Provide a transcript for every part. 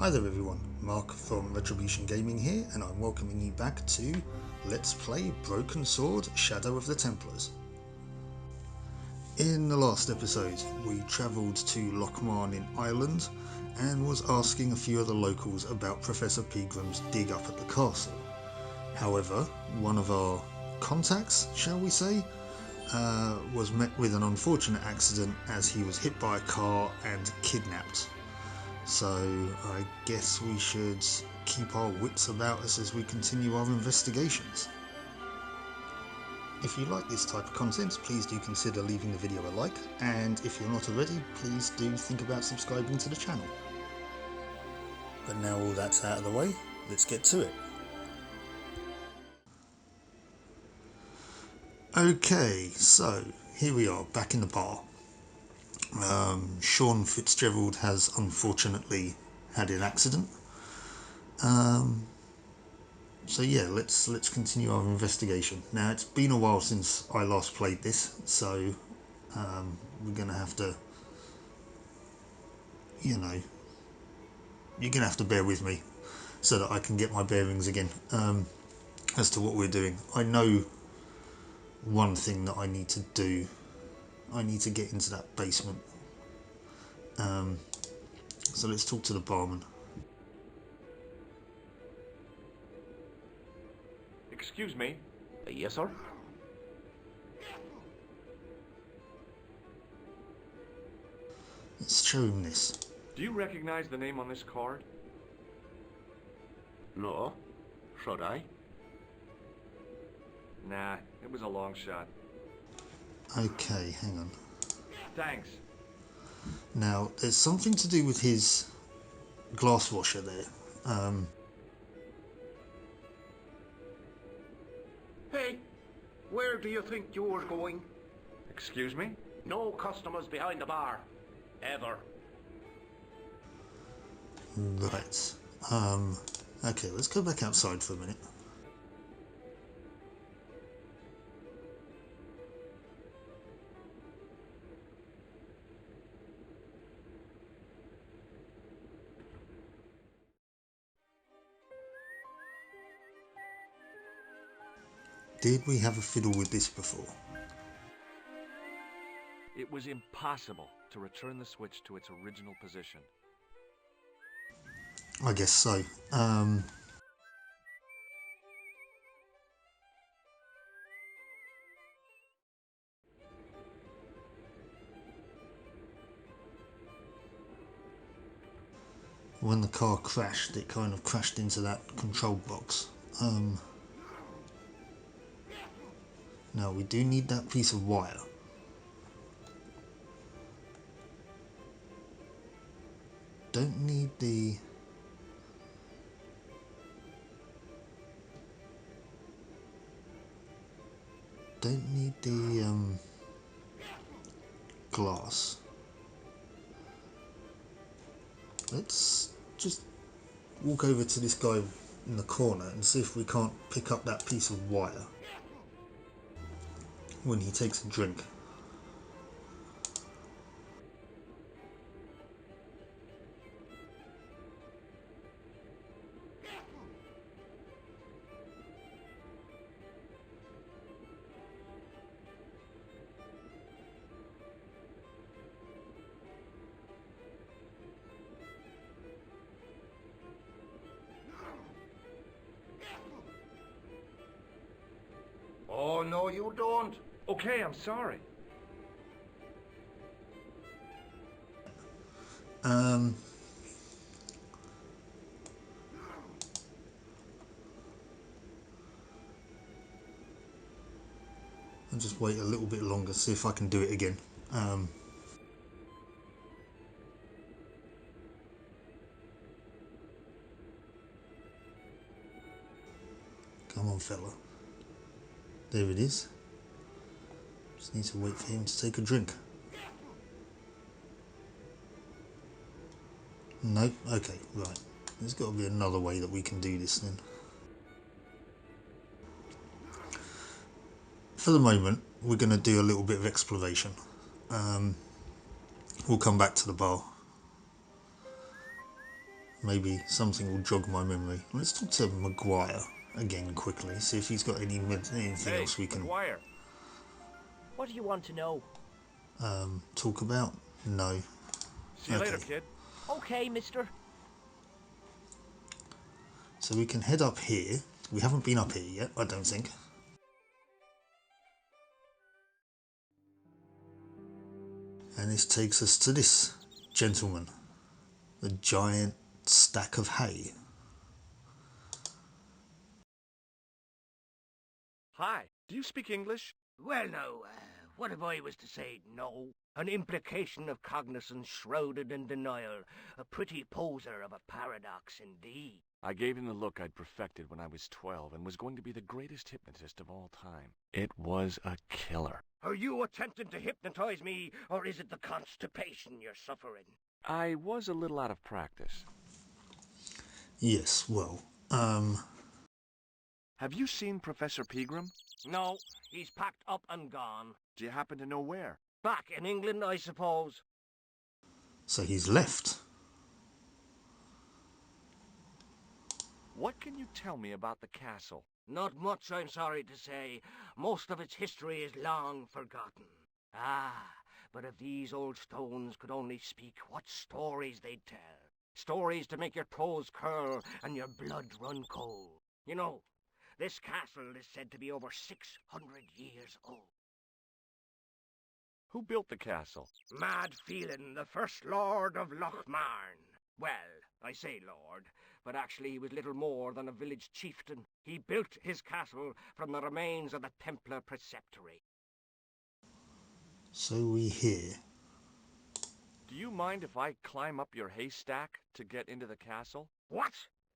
Hi there everyone, Mark from Retribution Gaming here, and I'm welcoming you back to Let's Play Broken Sword Shadow of the Templars. In the last episode we travelled to Lochmarn in Ireland and was asking a few of the locals about Professor Pegram's dig up at the castle. However, one of our contacts, shall we say, was met with an unfortunate accident as he was hit by a car and kidnapped. So I guess we should keep our wits about us as we continue our investigations. If you like this type of content, please do consider leaving the video a like, and if you're not already, please do think about subscribing to the channel. But now all that's out of the way, let's get to it. Okay, so here we are back in the bar. Sean Fitzgerald has unfortunately had an accident. So yeah, let's continue our investigation. Now it's been a while since I last played this, so we're gonna have to, you're gonna have to bear with me so that I can get my bearings again as to what we're doing. I know one thing that I need to do. I need to get into that basement. So let's talk to the barman. Excuse me? Yes, sir? Let's show him this. Do you recognize the name on this card? No. Should I? Nah, it was a long shot. Okay, hang on. Thanks. Now, there's something to do with his glass washer there. Hey, where do you think you're going? Excuse me? No customers behind the bar. Ever. Right. Okay, let's go back outside for a minute. Did we have a fiddle with this before? It was impossible to return the switch to its original position. I guess so. When the car crashed, it kind of crashed into that control box. Now we do need that piece of wire. Don't need the... Don't need the glass. Let's just walk over to this guy in the corner and see if we can't pick up that piece of wire when he takes a drink. Oh, no, you don't. Okay, I'm sorry. I'll just wait a little bit longer, see if I can do it again. Come on, fella. There it is. Just need to wait for him to take a drink. No? Okay, right. There's got to be another way that we can do this then. For the moment, we're going to do a little bit of exploration. We'll come back to the bar. Maybe something will jog my memory. Let's talk to Maguire again quickly, see if he's got anything Hey, else we can McGuire. What do you want to know? talk about. No. See you later, Okay. kid. Okay, mister. So we can head up here. We haven't been up here yet, I don't think. And this takes us to this gentleman. The giant stack of hay. Hi. Do you speak English? Well, now, what if I was to say no? An implication of cognizance shrouded in denial. A pretty poser of a paradox indeed. I gave him the look I'd perfected when I was 12 and was going to be the greatest hypnotist of all time. It was a killer. Are you attempting to hypnotize me, or is it the constipation you're suffering? I was a little out of practice. Yes, well, Have you seen Professor Pegram? No, he's packed up and gone. Do you happen to know where? Back in England, I suppose. so he's left. What can you tell me about the castle? Not much, I'm sorry to say. Most of its history is long forgotten. Ah, but if these old stones could only speak, what stories they'd tell. Stories to make your toes curl and your blood run cold. You know, this castle is said to be over 600 years old. Who built the castle? Mad Phelan, the first Lord of Lochmarn. Well, I say lord, but actually he was little more than a village chieftain. He built his castle from the remains of the Templar preceptory. So we hear. Do you mind if I climb up your haystack to get into the castle? What?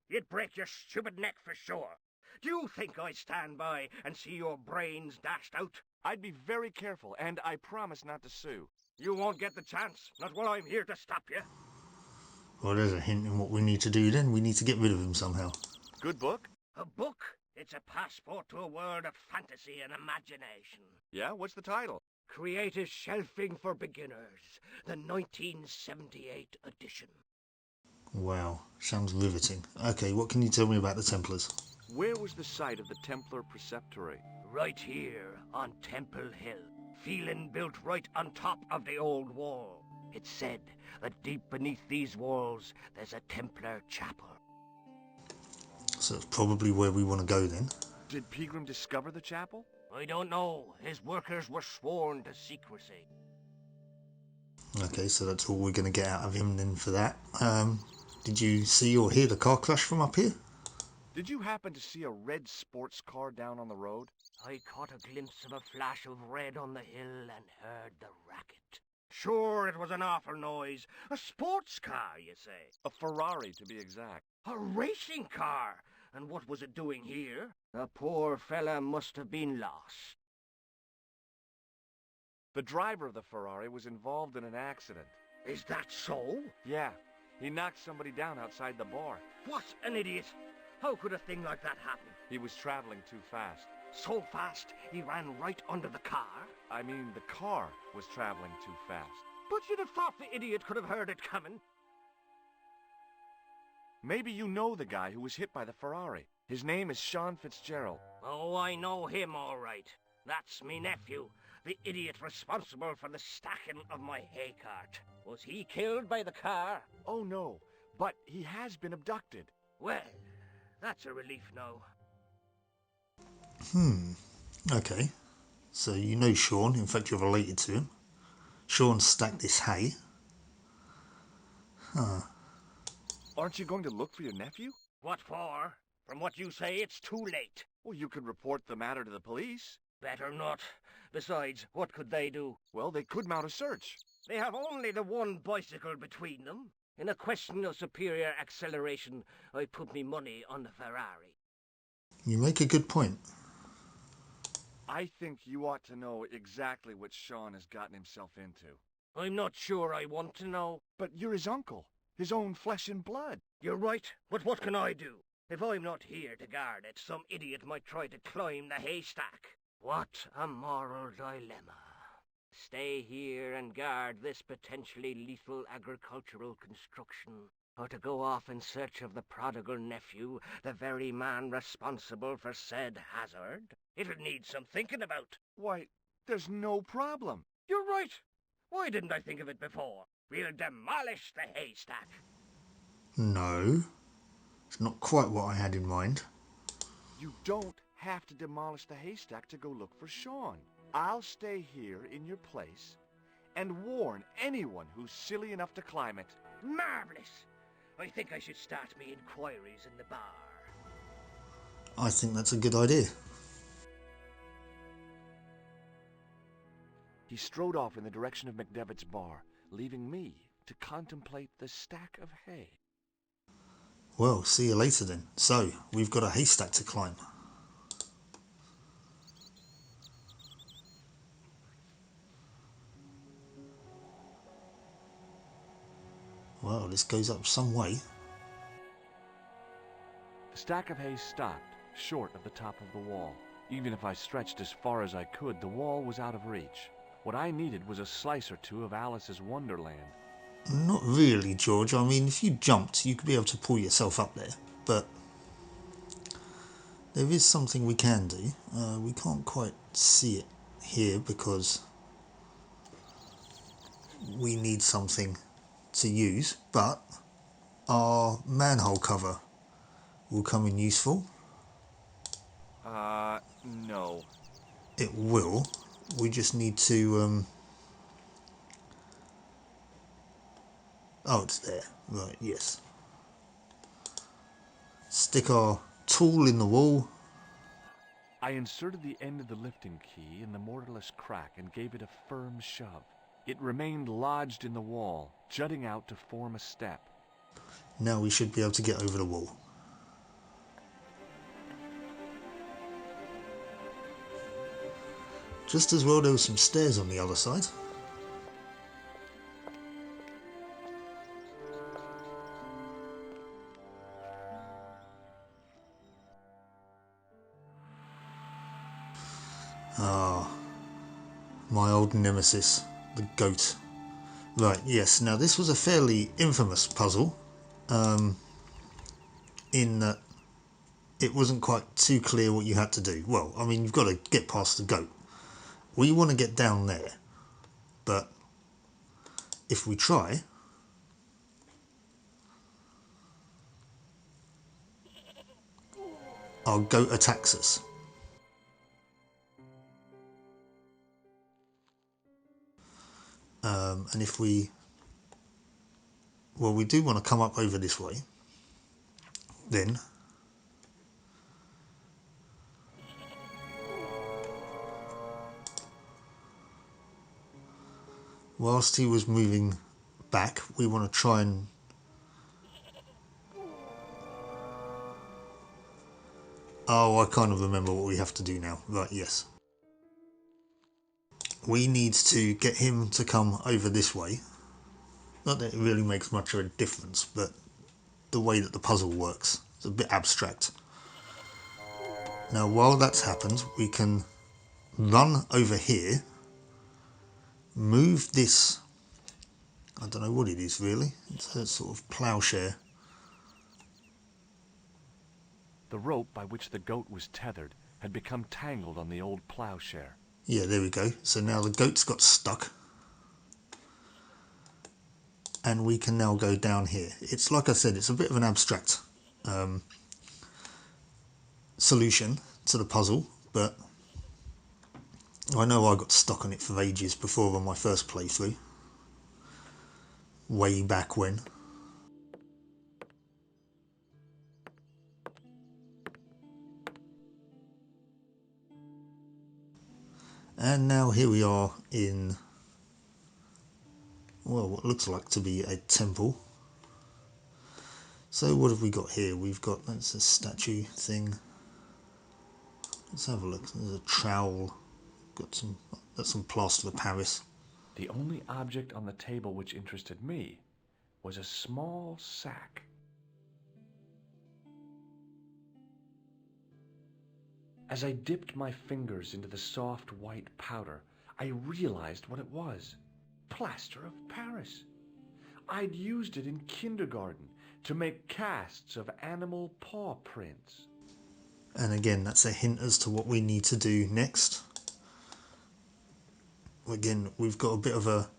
You'd break your stupid neck for sure. Do you think I'd stand by and see your brains dashed out? I'd be very careful, and I promise not to sue. You won't get the chance, not while I'm here to stop you. Well, there's a hint in what we need to do then. We need to get rid of him somehow. Good book? A book? It's a passport to a world of fantasy and imagination. Yeah, what's the title? Creative Shelving for Beginners, the 1978 edition. Wow, sounds riveting. Okay, what can you tell me about the Templars? Where was the site of the Templar preceptory? Right here on Temple Hill. Phelan built right on top of the old wall. It's said that deep beneath these walls there's a Templar chapel. So it's probably where we want to go then. Did Pegram discover the chapel? I don't know. His workers were sworn to secrecy. Okay, so that's all we're going to get out of him then for that. Did you see or hear the car crash from up here? Did you happen to see a red sports car down on the road? I caught a glimpse of a flash of red on the hill and heard the racket. Sure, it was an awful noise. A sports car, you say? A Ferrari, to be exact. A racing car? And what was it doing here? The poor fella must have been lost. The driver of the Ferrari was involved in an accident. Is that so? Yeah, he knocked somebody down outside the bar. What an idiot! How could a thing like that happen? He was traveling too fast. So fast, he ran right under the car? I mean, the car was traveling too fast. But you'd have thought the idiot could have heard it coming. Maybe you know the guy who was hit by the Ferrari. His name is Sean Fitzgerald. Oh, I know him all right. That's me nephew, the idiot responsible for the stacking of my hay cart. Was he killed by the car? Oh no, but he has been abducted. Well, that's a relief now. Okay. So you know Sean, in fact you're related to him. Sean stacked this hay. Aren't you going to look for your nephew? What for? From what you say, it's too late. Well, you could report the matter to the police. Better not. Besides, what could they do? Well, they could mount a search. They have only the one bicycle between them. In a question of superior acceleration, I put me money on the Ferrari. You make a good point. I think you ought to know exactly what Sean has gotten himself into. I'm not sure I want to know. But you're his uncle, his own flesh and blood. You're right, but what can I do? If I'm not here to guard it, some idiot might try to climb the haystack. What a moral dilemma. Stay here and guard this potentially lethal agricultural construction, or to go off in search of the prodigal nephew, the very man responsible for said hazard? It'll need some thinking about. Why, there's no problem. You're right. Why didn't I think of it before? We'll demolish the haystack. No, it's not quite what I had in mind. You don't have to demolish the haystack to go look for Sean. I'll stay here in your place and warn anyone who's silly enough to climb it. Marvellous. I think I should start me inquiries in the bar. I think that's a good idea. He strode off in the direction of McDevitt's bar, leaving me to contemplate the stack of hay. Well, see you later then. So, we've got a haystack to climb. Well, this goes up some way. The stack of hay stopped, short of the top of the wall. Even if I stretched as far as I could, the wall was out of reach. What I needed was a slice or two of Alice's Wonderland. Not really, George. I mean, if you jumped, you could be able to pull yourself up there. But there is something we can do. We can't quite see it here because we need something to use. But our manhole cover will come in useful. No. It will. We just need to... Oh, it's there. Right, yes. Stick our tool in the wall. I inserted the end of the lifting key in the mortarless crack and gave it a firm shove. It remained lodged in the wall, jutting out to form a step. Now we should be able to get over the wall. Just as well there were some stairs on the other side. Ah, my old nemesis, the goat. Right, yes, now this was a fairly infamous puzzle, in that it wasn't quite too clear what you had to do. Well, I mean, you've got to get past the goat. We want to get down there, but if we try, our goat attacks us. And if we... Well, we do want to come up over this way. Then... Whilst he was moving back, we want to try and... Oh, I kind of remember what we have to do now. Right, yes. We need to get him to come over this way. Not that it really makes much of a difference, but the way that the puzzle works is a bit abstract. Now, while that's happened, we can run over here, move this, I don't know what it is really, it's a sort of ploughshare. The rope by which the goat was tethered had become tangled on the old ploughshare. Yeah, there we go. So now the goat's got stuck. And we can now go down here. It's like I said, it's a bit of an abstract solution to the puzzle, but I know I got stuck on it for ages before on my first playthrough. Way back when. And now here we are in, well, what looks like to be a temple. So what have we got here? We've got, that's a statue thing. Let's have a look. There's a trowel. Got some plaster of Paris. The only object on the table which interested me was a small sack. As I dipped my fingers into the soft white powder, I realized what it was. Plaster of Paris. I'd used it in kindergarten, to make casts of animal paw prints. And again, that's a hint as to what we need to do next. Again, we've got a bit of a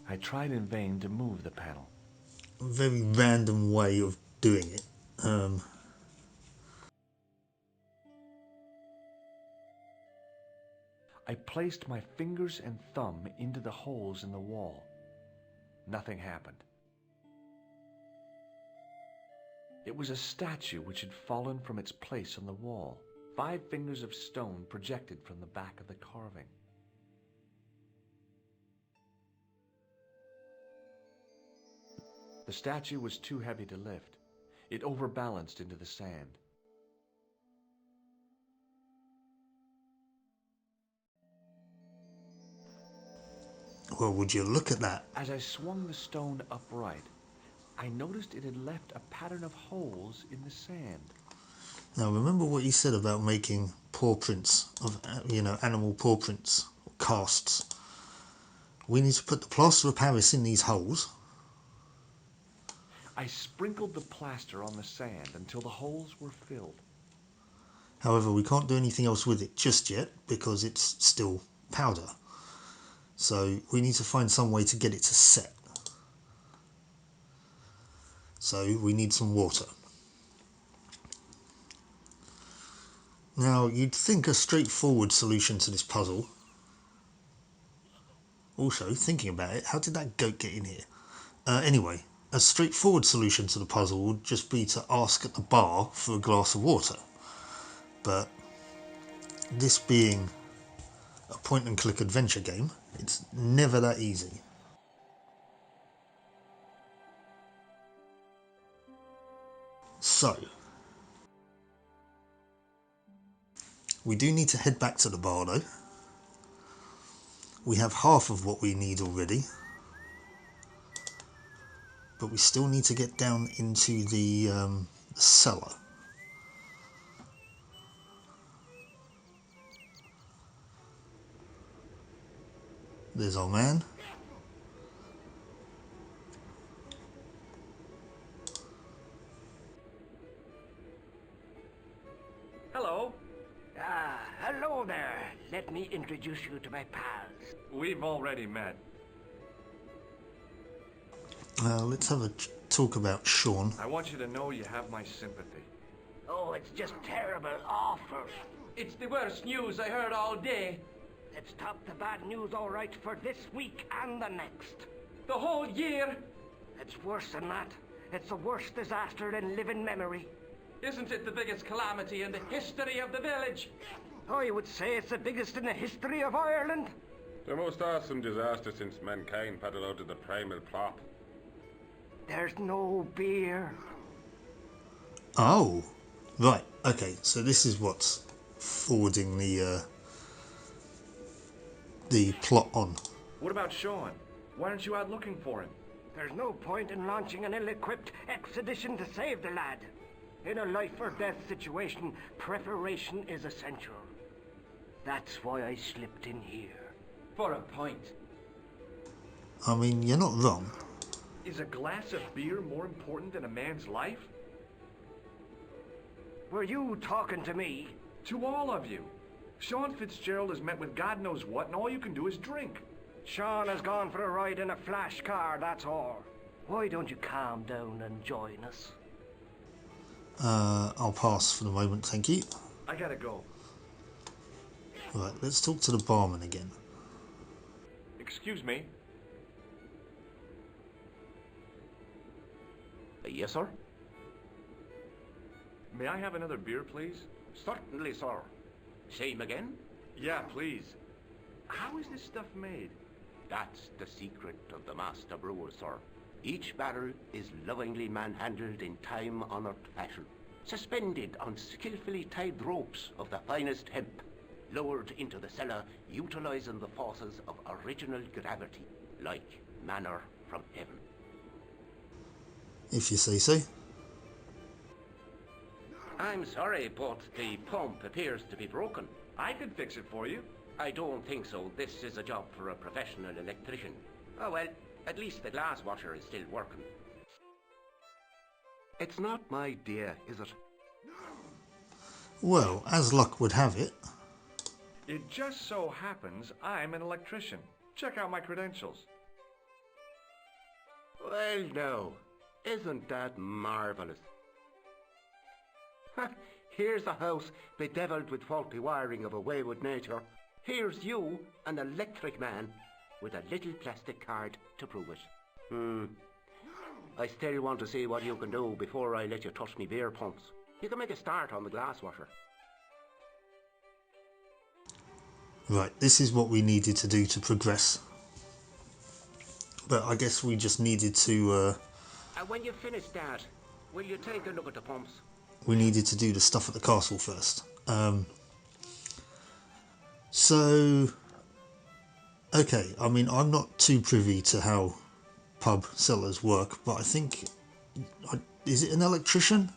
I tried in vain to move the panel. very random way of doing it. I placed my fingers and thumb into the holes in the wall. Nothing happened. It was a statue which had fallen from its place on the wall, 5 fingers of stone projected from the back of the carving. The statue was too heavy to lift. It overbalanced into the sand. Well, would you look at that? As I swung the stone upright, I noticed it had left a pattern of holes in the sand. Now, remember what you said about making paw prints of, animal paw prints, or casts. We need to put the plaster of Paris in these holes. I sprinkled the plaster on the sand until the holes were filled. However, we can't do anything else with it just yet because it's still powder. So we need to find some way to get it to set. So we need some water. Now, you'd think a straightforward solution to this puzzle. Also, thinking about it, how did that goat get in here? Anyway, a straightforward solution to the puzzle would just be to ask at the bar for a glass of water. But this being a point-and-click adventure game, it's never that easy. So, we do need to head back to the bar though. We have half of what we need already, but we still need to get down into the cellar. There's our man. Hello. Hello there. Let me introduce you to my pals. We've already met. Let's have a talk about Sean. I want you to know you have my sympathy. Oh, it's just terrible, awful. It's the worst news I heard all day. Let's top the bad news all right for this week and the next. The whole year. It's worse than that. It's the worst disaster in living memory. Isn't it the biggest calamity in the history of the village? I would say it's the biggest in the history of Ireland. The most awesome disaster since mankind paddled out of the primal plop. There's no beer. Oh, right. Okay, so this is what's forwarding the plot on. What about Sean? Why aren't you out looking for him? There's no point in launching an ill-equipped expedition to save the lad. In a life-or-death situation, preparation is essential. That's why I slipped in here. For a point. I mean, you're not wrong. Is a glass of beer more important than a man's life? Were you talking to me? To all of you. Sean Fitzgerald has met with God knows what, and all you can do is drink. Sean has gone for a ride in a flash car, that's all. Why don't you calm down and join us? I'll pass for the moment, thank you. I gotta go. Right, let's talk to the barman again. Excuse me. Yes, sir? May I have another beer, please? Certainly, sir. Same again? Yeah, please. How is this stuff made? That's the secret of the master brewer, sir. Each barrel is lovingly manhandled in time-honored fashion, suspended on skillfully tied ropes of the finest hemp, lowered into the cellar, utilizing the forces of original gravity, like manna from heaven. If you say so. I'm sorry, but the pump appears to be broken. I could fix it for you. I don't think so. This is a job for a professional electrician. Oh well, at least the glass washer is still working. It's not my dear, is it? Well, as luck would have it, It just so happens I'm an electrician. Check out my credentials. Well, no. Isn't that marvellous? Here's a house bedeviled with faulty wiring of a wayward nature. Here's you, an electric man, with a little plastic card to prove it. I still want to see what you can do before I let you touch me beer pumps. You can make a start on the glass washer. right, this is what we needed to do to progress. But I guess we just needed to, When you finish that, will you take a look at the pumps? we needed to do the stuff at the castle first. So, okay, I mean, I'm not too privy to how pub cellars work, but I think, is it an electrician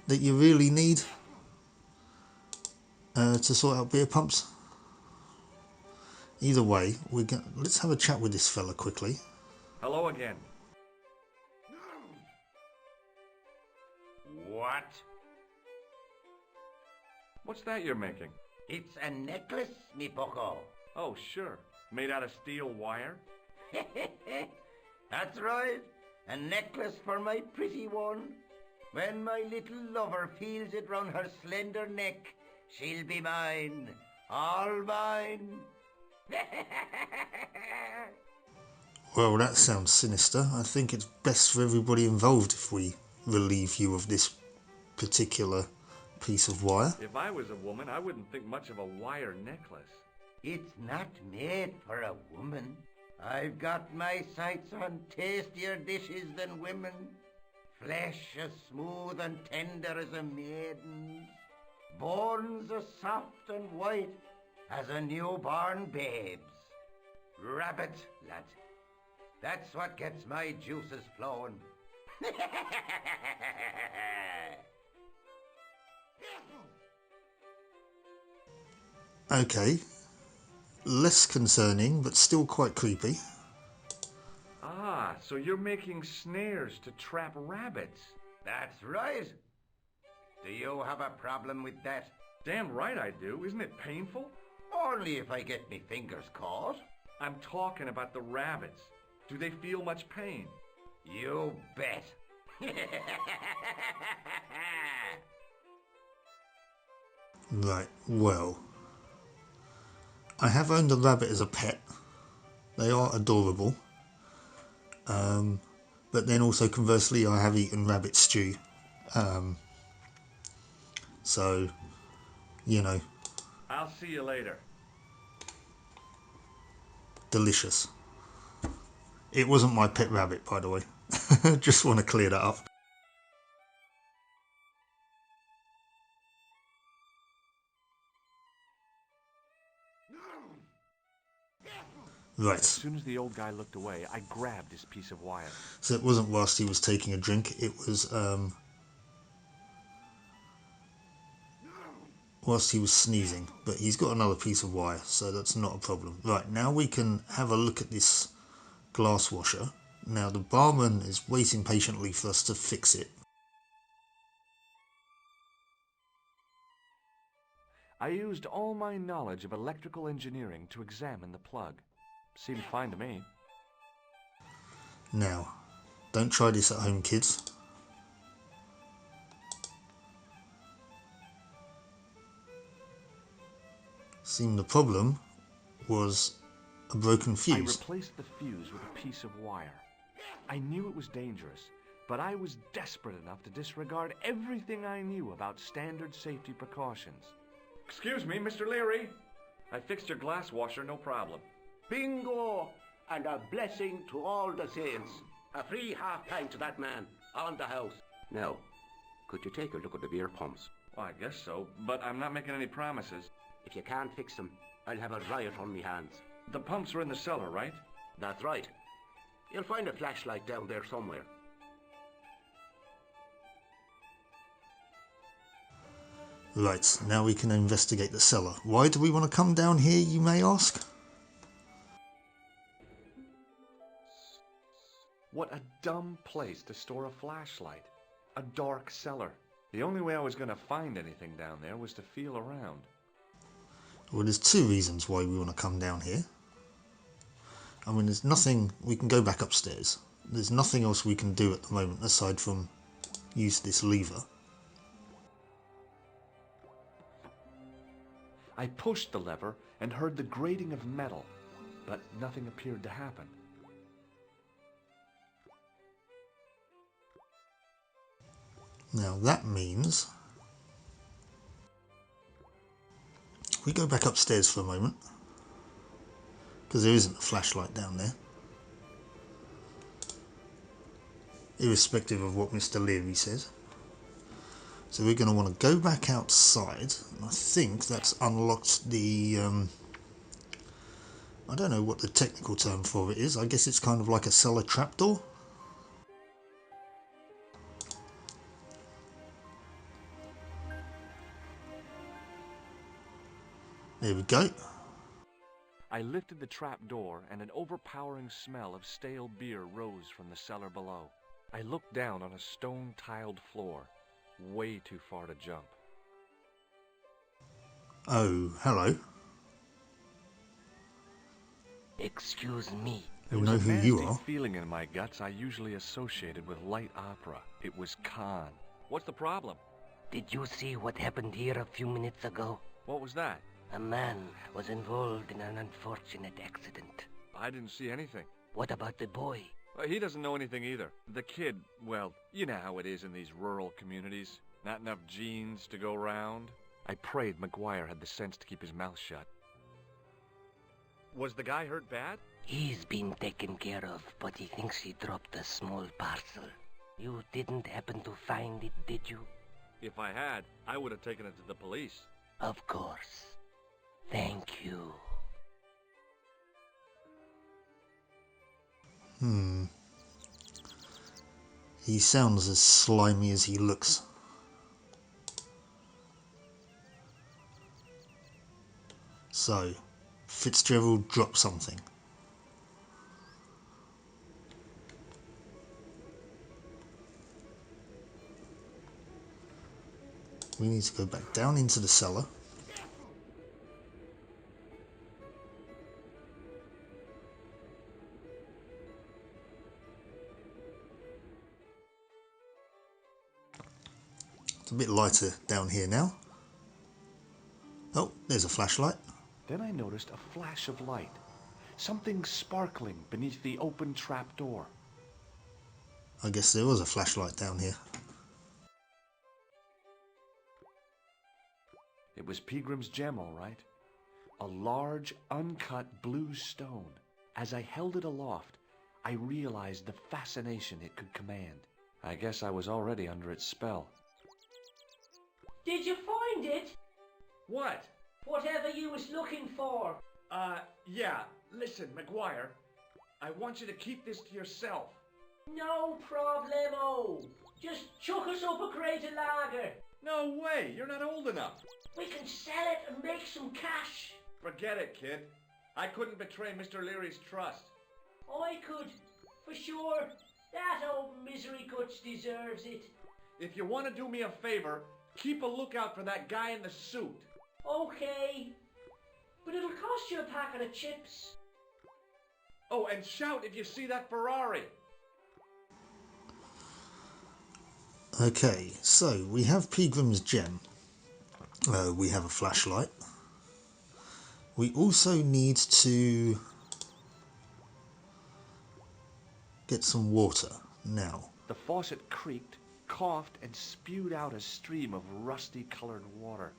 that you really need to sort out beer pumps? Either way, let's have a chat with this fella quickly. Hello again. What? What's that you're making? It's a necklace, me bucko. Oh, sure. Made out of steel wire? That's right. A necklace for my pretty one. When my little lover feels it round her slender neck, she'll be mine. All mine. Well, that sounds sinister. I think it's best for everybody involved if we relieve you of this particular piece of wire. If I was a woman, I wouldn't think much of a wire necklace. It's not made for a woman. I've got my sights on tastier dishes than women. Flesh as smooth and tender as a maiden's. Bones as soft and white as a newborn babe's. Rabbit, lad. That's what gets my juices flowing. Okay, less concerning, but still quite creepy. Ah, so you're making snares to trap rabbits. That's right. Do you have a problem with that? Damn right I do. Isn't it painful? Only if I get me fingers caught. I'm talking about the rabbits. Do they feel much pain? You bet. Right, well, I have owned a rabbit as a pet. They are adorable. But then also conversely, I have eaten rabbit stew. So, you know, I'll see you later. delicious. It wasn't my pet rabbit, by the way. Just want to clear that up. Right, As soon as the old guy looked away, I grabbed this piece of wire. so it wasn't whilst he was taking a drink, it was whilst he was sneezing, but he's got another piece of wire, so that's not a problem. Right, now we can have a look at this glass washer. Now the barman is waiting patiently for us to fix it. I used all my knowledge of electrical engineering to examine the plug. Seemed fine to me. Now, don't try this at home, kids. Seemed the problem was a broken I fuse. replaced the fuse with a piece of wire. I knew it was dangerous, but I was desperate enough to disregard everything I knew about standard safety precautions. Excuse me, Mr. Leary. I fixed your glass washer, no problem. Bingo! And a blessing to all the saints. A free half-pint to that man, on the house. Now, could you take a look at the beer pumps? Well, I guess so, but I'm not making any promises. If you can't fix them, I'll have a riot on me hands. The pumps are in the cellar, right? That's right. You'll find a flashlight down there somewhere. Right, now we can investigate the cellar. Why do we want to come down here, you may ask? What a dumb place to store a flashlight. A dark cellar. The only way I was going to find anything down there was to feel around. Well, there's two reasons why we want to come down here. I mean, there's nothing, we can go back upstairs. There's nothing else we can do at the moment aside from use this lever. I pushed the lever and heard the grating of metal, but nothing appeared to happen. Now that means we go back upstairs for a moment, because there isn't a flashlight down there, irrespective of what Mr. Leary says. So we're going to want to go back outside, and I think that's unlocked the I don't know what the technical term for it is. I guess it's kind of like a cellar trapdoor. There we go. I lifted the trap door and an overpowering smell of stale beer rose from the cellar below. I looked down on a stone-tiled floor, way too far to jump. Oh, hello. Excuse me. There You was know a who nasty you are. feeling in my guts I usually associated with light opera. It was Khan. What's the problem? Did you see what happened here a few minutes ago? What was that? A man was involved in an unfortunate accident. I didn't see anything. What about the boy? He doesn't know anything either. The kid, well, you know how it is in these rural communities. Not enough genes to go round. I prayed McGuire had the sense to keep his mouth shut. Was the guy hurt bad? He's been taken care of, but he thinks he dropped a small parcel. You didn't happen to find it, did you? If I had, I would have taken it to the police. Of course. Thank you. He sounds as slimy as he looks. So, Fitzgerald dropped something. We need to go back down into the cellar. It's a bit lighter down here now. Oh, there's a flashlight. Then I noticed a flash of light. Something sparkling beneath the open trap door. I guess there was a flashlight down here. It was Peagram's gem, all right. A large, uncut blue stone. As I held it aloft, I realized the fascination it could command. I guess I was already under its spell. Did you find it? What? Whatever you was looking for. Yeah. Listen, McGuire. I want you to keep this to yourself. No problemo. Just chuck us up a crate of lager. No way! You're not old enough. We can sell it and make some cash. Forget it, kid. I couldn't betray Mr. Leary's trust. I could, for sure. That old misery guts deserves it. If you want to do me a favor, keep a lookout for that guy in the suit. Okay. But it'll cost you a packet of chips. Oh, and shout if you see that Ferrari. Okay, so we have Peagram's gem. We have a flashlight. We also need to get some water now. The faucet creaked, coughed, and spewed out a stream of rusty-colored water.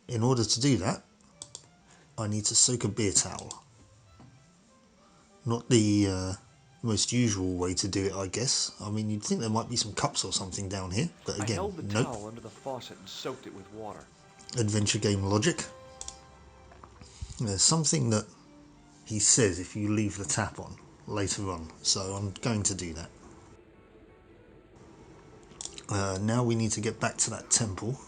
In order to do that, I need to soak a beer towel. Not the most usual way to do it, I guess. I mean, you'd think there might be some cups or something down here, but I again, held the nope. towel under the faucet and soaked it with water. Adventure game logic. There's something that he says if you leave the tap on later on, so I'm going to do that. Now we need to get back to that temple.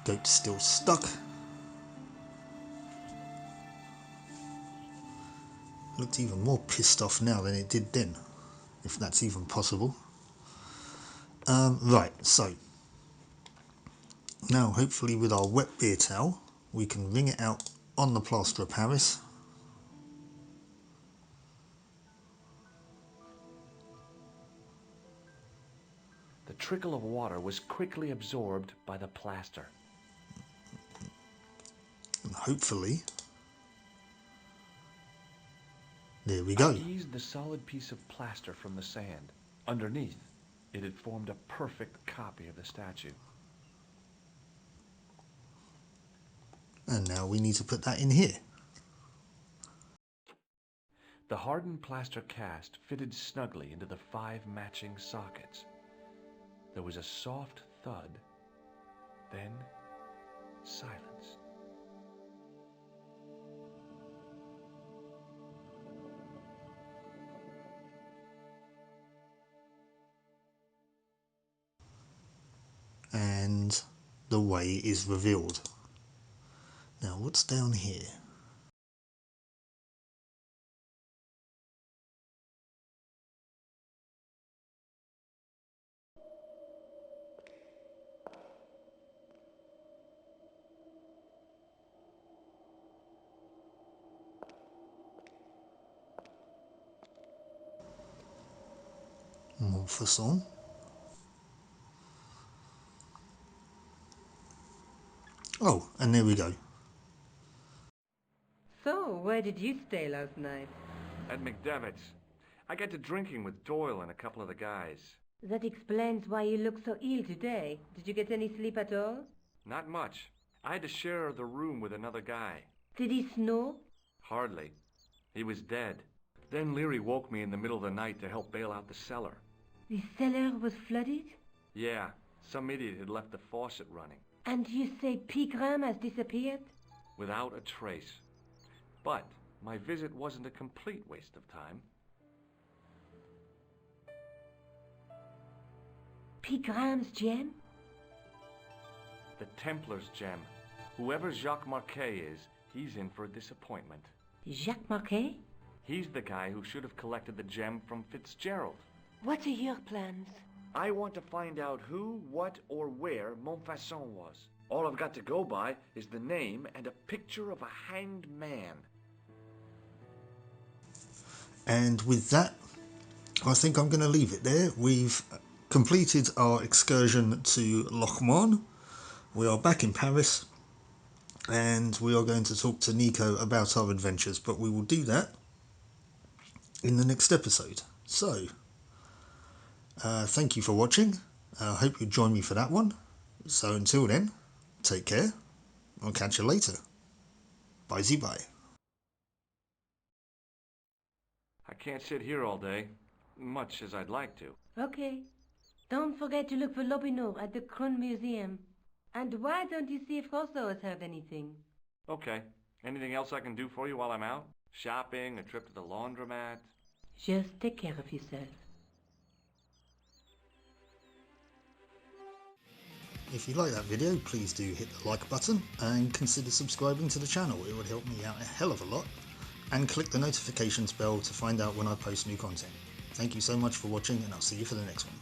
Goat's still stuck. Looked even more pissed off now than it did then, if that's even possible. Right, so now hopefully with our wet beer towel we can wring it out on the plaster of Paris. The trickle of water was quickly absorbed by the plaster. And hopefully, there we go. I eased the solid piece of plaster from the sand. Underneath, it had formed a perfect copy of the statue. And now we need to put that in here. The hardened plaster cast fitted snugly into the 5 matching sockets. There was a soft thud, then silence. And the way is revealed. Now what's down here? Montfaucon. Oh, and there we go. So, where did you stay last night? At McDevitt's, I got to drinking with Doyle and a couple of the guys. That explains why you look so ill today. Did you get any sleep at all? Not much. I had to share the room with another guy. Did he snore? Hardly. He was dead. Then Leary woke me in the middle of the night to help bail out the cellar. The cellar was flooded? Yeah, some idiot had left the faucet running. And you say Pigram has disappeared? Without a trace. But my visit wasn't a complete waste of time. Pigram's gem? The Templars gem. Whoever Jacques Marquet is, he's in for a disappointment. Jacques Marquet? He's the guy who should have collected the gem from Fitzgerald. What are your plans? I want to find out who, what, or where Montfaucon was. All I've got to go by is the name and a picture of a hanged man. And with that, I think I'm going to leave it there. We've completed our excursion to Loch Marne. We are back in Paris, and we are going to talk to Nico about our adventures, but we will do that in the next episode. So, thank you for watching. I hope you join me for that one. So until then, take care. I'll catch you later. Bye-bye. I can't sit here all day, much as I'd like to. Okay. Don't forget to look for Lobinot at the Krone Museum. And why don't you see if Rousseau has heard anything? Okay. Anything else I can do for you while I'm out? Shopping, a trip to the laundromat? Just take care of yourself. If you like that video, please do hit the like button and consider subscribing to the channel. It would help me out a hell of a lot. And click the notifications bell to find out when I post new content. Thank you so much for watching, and I'll see you for the next one.